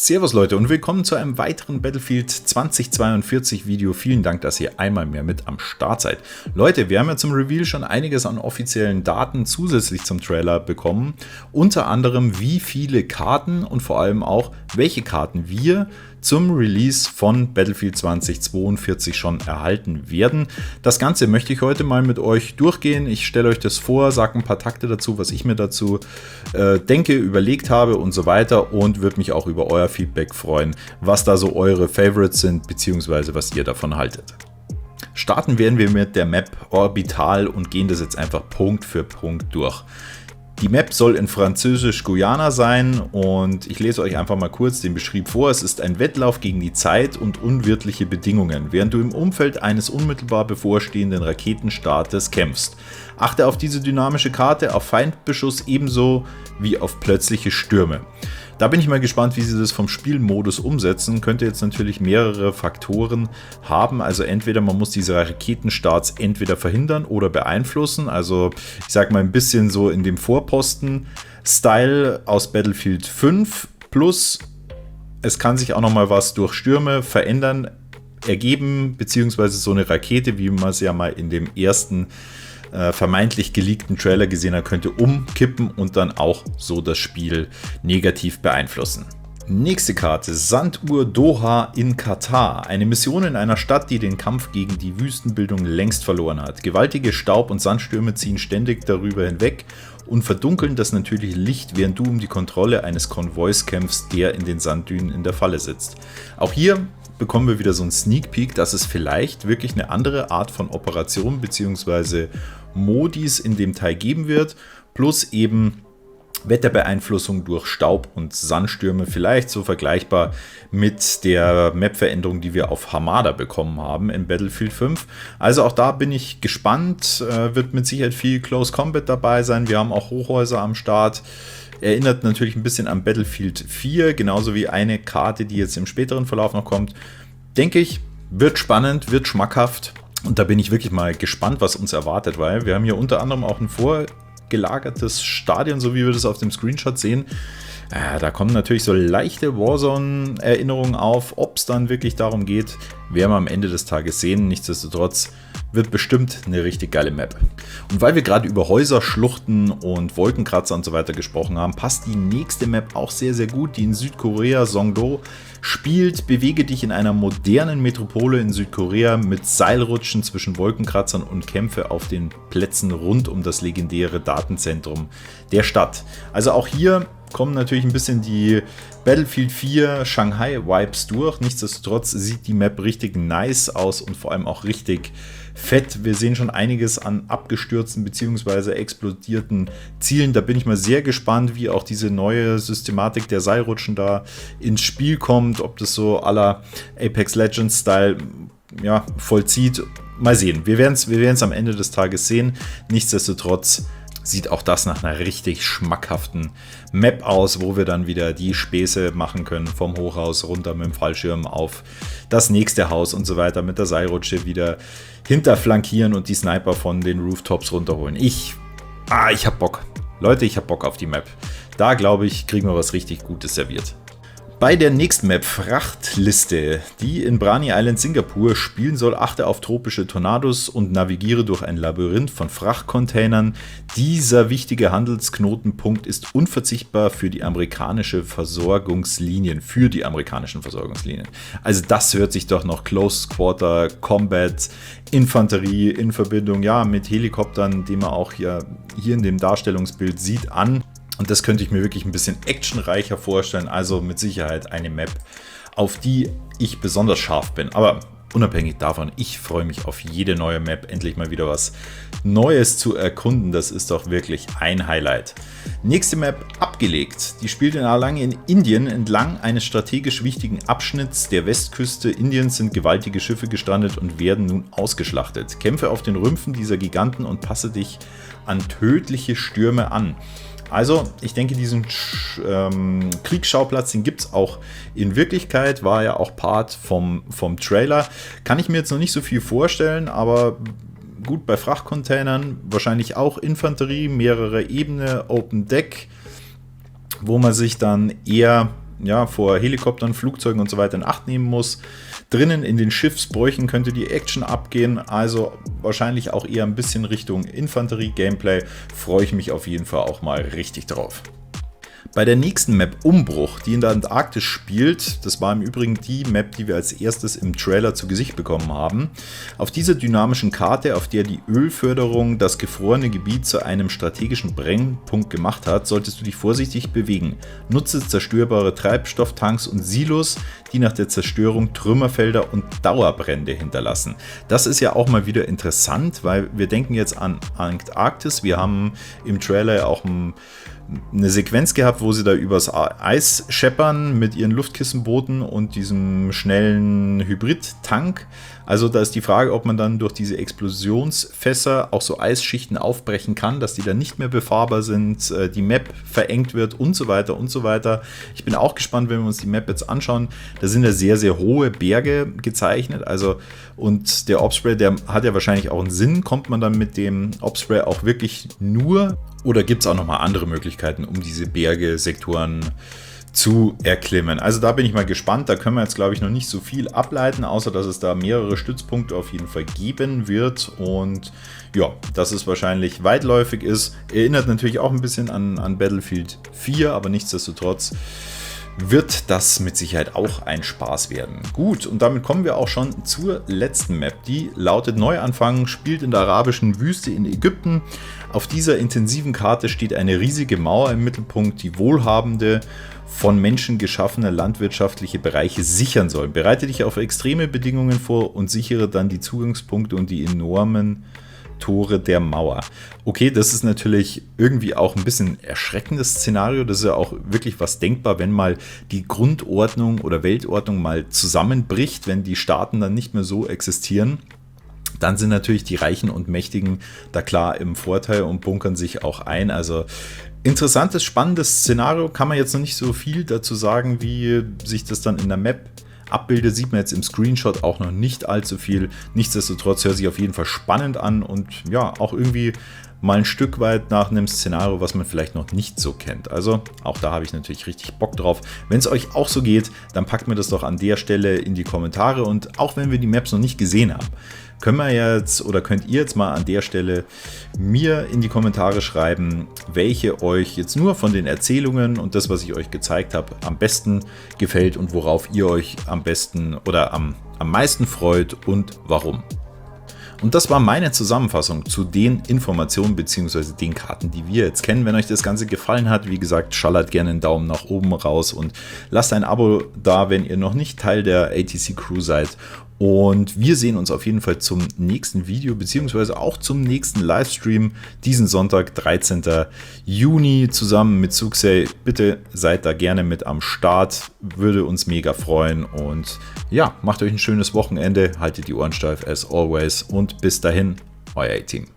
Servus Leute und willkommen zu einem weiteren Battlefield 2042 Video. Vielen Dank, dass ihr einmal mehr mit am Start seid. Leute, wir haben ja zum Reveal schon einiges an offiziellen Daten zusätzlich zum Trailer bekommen. Unter anderem, wie viele Karten und vor allem auch, welche Karten wir zum Release von Battlefield 2042 schon erhalten werden. Das Ganze möchte ich heute mal mit euch durchgehen. Ich stelle euch das vor, sage ein paar Takte dazu, was ich mir dazu denke, überlegt habe und so weiter, und würde mich auch über euer Feedback freuen, was da so eure Favorites sind, beziehungsweise was ihr davon haltet. Starten werden wir mit der Map Orbital und gehen das jetzt einfach Punkt für Punkt durch. Die Map soll in Französisch-Guyana sein und ich lese euch einfach mal kurz den Beschrieb vor. Es ist ein Wettlauf gegen die Zeit und unwirtliche Bedingungen, während du im Umfeld eines unmittelbar bevorstehenden Raketenstartes kämpfst. Achte auf diese dynamische Karte, auf Feindbeschuss ebenso wie auf plötzliche Stürme. Da bin ich mal gespannt, wie sie das vom Spielmodus umsetzen. Könnte jetzt natürlich mehrere Faktoren haben. Also entweder man muss diese Raketenstarts entweder verhindern oder beeinflussen. Also ich sag mal ein bisschen so in dem Vorposten-Style aus Battlefield 5. Plus es kann sich auch nochmal was durch Stürme verändern, ergeben. Beziehungsweise so eine Rakete, wie man es ja mal in dem ersten vermeintlich geleakten Trailer gesehen hat, könnte umkippen und dann auch so das Spiel negativ beeinflussen. Nächste Karte, Sanduhr Doha in Katar. Eine Mission in einer Stadt, die den Kampf gegen die Wüstenbildung längst verloren hat. Gewaltige Staub- und Sandstürme ziehen ständig darüber hinweg und verdunkeln das natürliche Licht, während du um die Kontrolle eines Konvois kämpfst, der in den Sanddünen in der Falle sitzt. Auch hier bekommen wir wieder so einen Sneak Peek, dass es vielleicht wirklich eine andere Art von Operation bzw. Modis in dem Teil geben wird, plus eben Wetterbeeinflussung durch Staub- und Sandstürme, vielleicht so vergleichbar mit der Map-Veränderung, die wir auf Hamada bekommen haben in Battlefield 5. Also auch da bin ich gespannt, wird mit Sicherheit viel Close Combat dabei sein. Wir haben auch Hochhäuser am Start. Erinnert natürlich ein bisschen an Battlefield 4, genauso wie eine Karte, die jetzt im späteren Verlauf noch kommt. Denke ich, wird spannend, wird schmackhaft. Und da bin ich wirklich mal gespannt, was uns erwartet, weil wir haben hier unter anderem auch ein vorgelagertes Stadion, so wie wir das auf dem Screenshot sehen. Da kommen natürlich so leichte Warzone-Erinnerungen auf. Ob es dann wirklich darum geht, werden wir am Ende des Tages sehen. Nichtsdestotrotz wird bestimmt eine richtig geile Map. Und weil wir gerade über Häuser, Schluchten und Wolkenkratzer und so weiter gesprochen haben, passt die nächste Map auch sehr, sehr gut, die in Südkorea, Songdo, spielt. Bewege dich in einer modernen Metropole in Südkorea mit Seilrutschen zwischen Wolkenkratzern und kämpfe auf den Plätzen rund um das legendäre Datenzentrum der Stadt. Also auch hier kommen natürlich ein bisschen die Battlefield 4 Shanghai-Vibes durch. Nichtsdestotrotz sieht die Map richtig nice aus und vor allem auch richtig fett. Wir sehen schon einiges an abgestürzten bzw. explodierten Zielen. Da bin ich mal sehr gespannt, wie auch diese neue Systematik der Seilrutschen da ins Spiel kommt. Ob das so à la Apex Legends Style vollzieht. Mal sehen. Wir werden es am Ende des Tages sehen. Nichtsdestotrotz sieht auch das nach einer richtig schmackhaften Map aus, wo wir dann wieder die Späße machen können, vom Hochhaus runter mit dem Fallschirm auf das nächste Haus und so weiter, mit der Seilrutsche wieder hinterflankieren und die Sniper von den Rooftops runterholen. Ich hab Bock. Leute, ich hab Bock auf die Map. Da glaube ich, kriegen wir was richtig Gutes serviert. Bei der nächsten Map, Frachtliste, die in Brani Island, Singapur spielen soll, achte auf tropische Tornados und navigiere durch ein Labyrinth von Frachtcontainern. Dieser wichtige Handelsknotenpunkt ist unverzichtbar für die amerikanischen Versorgungslinien. Also das hört sich doch noch Close Quarter Combat, Infanterie in Verbindung mit Helikoptern, die man auch hier in dem Darstellungsbild sieht, an. Und das könnte ich mir wirklich ein bisschen actionreicher vorstellen. Also mit Sicherheit eine Map, auf die ich besonders scharf bin. Aber unabhängig davon, ich freue mich auf jede neue Map. Endlich mal wieder was Neues zu erkunden. Das ist doch wirklich ein Highlight. Nächste Map, Abgelegt. Die spielt in Alang in Indien. Entlang eines strategisch wichtigen Abschnitts der Westküste Indiens sind gewaltige Schiffe gestrandet und werden nun ausgeschlachtet. Kämpfe auf den Rümpfen dieser Giganten und passe dich an tödliche Stürme an. Also, ich denke, diesen Kriegsschauplatz, den gibt es auch in Wirklichkeit, war ja auch Part vom Trailer. Kann ich mir jetzt noch nicht so viel vorstellen, aber gut, bei Frachtcontainern wahrscheinlich auch Infanterie, mehrere Ebene, Open Deck, wo man sich dann eher ja, vor Helikoptern, Flugzeugen und so weiter in Acht nehmen muss. Drinnen in den Schiffsbräuchen könnte die Action abgehen, also wahrscheinlich auch eher ein bisschen Richtung Infanterie-Gameplay. Freue ich mich auf jeden Fall auch mal richtig drauf. Bei der nächsten Map Umbruch, die in der Antarktis spielt, das war im Übrigen die Map, die wir als erstes im Trailer zu Gesicht bekommen haben. Auf dieser dynamischen Karte, auf der die Ölförderung das gefrorene Gebiet zu einem strategischen Brennpunkt gemacht hat, solltest du dich vorsichtig bewegen. Nutze zerstörbare Treibstofftanks und Silos, die nach der Zerstörung Trümmerfelder und Dauerbrände hinterlassen. Das ist ja auch mal wieder interessant, weil wir denken jetzt an Antarktis. Wir haben im Trailer auch eine Sequenz gehabt, wo sie da übers Eis scheppern mit ihren Luftkissenbooten und diesem schnellen Hybrid-Tank. Also da ist die Frage, ob man dann durch diese Explosionsfässer auch so Eisschichten aufbrechen kann, dass die dann nicht mehr befahrbar sind, die Map verengt wird und so weiter und so weiter. Ich bin auch gespannt, wenn wir uns die Map jetzt anschauen. Da sind ja sehr, sehr hohe Berge gezeichnet. Also, und der Obspray, der hat ja wahrscheinlich auch einen Sinn. Kommt man dann mit dem Obspray auch wirklich nur, oder gibt es auch nochmal andere Möglichkeiten, um diese Berge-Sektoren zu erklimmen? Also da bin ich mal gespannt. Da können wir jetzt, glaube ich, noch nicht so viel ableiten, außer dass es da mehrere Stützpunkte auf jeden Fall geben wird. Und ja, dass es wahrscheinlich weitläufig ist. Erinnert natürlich auch ein bisschen an Battlefield 4, aber nichtsdestotrotz wird das mit Sicherheit auch ein Spaß werden. Gut, und damit kommen wir auch schon zur letzten Map. Die lautet Neuanfang, spielt in der arabischen Wüste in Ägypten. Auf dieser intensiven Karte steht eine riesige Mauer im Mittelpunkt, die wohlhabende, von Menschen geschaffene landwirtschaftliche Bereiche sichern soll. Bereite dich auf extreme Bedingungen vor und sichere dann die Zugangspunkte und die enormen Tore der Mauer. Okay, das ist natürlich irgendwie auch ein bisschen erschreckendes Szenario. Das ist ja auch wirklich was denkbar, wenn mal die Grundordnung oder Weltordnung mal zusammenbricht, wenn die Staaten dann nicht mehr so existieren. Dann sind natürlich die Reichen und Mächtigen da klar im Vorteil und bunkern sich auch ein. Also interessantes, spannendes Szenario. Kann man jetzt noch nicht so viel dazu sagen, wie sich das dann in der Map abbildet, sieht man jetzt im Screenshot auch noch nicht allzu viel. Nichtsdestotrotz hört sich auf jeden Fall spannend an und ja, auch irgendwie mal ein Stück weit nach einem Szenario, was man vielleicht noch nicht so kennt. Also auch da habe ich natürlich richtig Bock drauf. Wenn es euch auch so geht, dann packt mir das doch an der Stelle in die Kommentare. Und auch wenn wir die Maps noch nicht gesehen haben, könnt ihr jetzt mal an der Stelle mir in die Kommentare schreiben, welche euch jetzt nur von den Erzählungen und das, was ich euch gezeigt habe, am besten gefällt und worauf ihr euch am besten oder am meisten freut und warum. Und das war meine Zusammenfassung zu den Informationen bzw. den Karten, die wir jetzt kennen. Wenn euch das Ganze gefallen hat, wie gesagt, schallert gerne einen Daumen nach oben raus und lasst ein Abo da, wenn ihr noch nicht Teil der ATC Crew seid. Und wir sehen uns auf jeden Fall zum nächsten Video bzw. auch zum nächsten Livestream diesen Sonntag, 13. Juni, zusammen mit Suxay. Bitte seid da gerne mit am Start, würde uns mega freuen. Und ja, macht euch ein schönes Wochenende, haltet die Ohren steif as always und bis dahin, euer A-Team.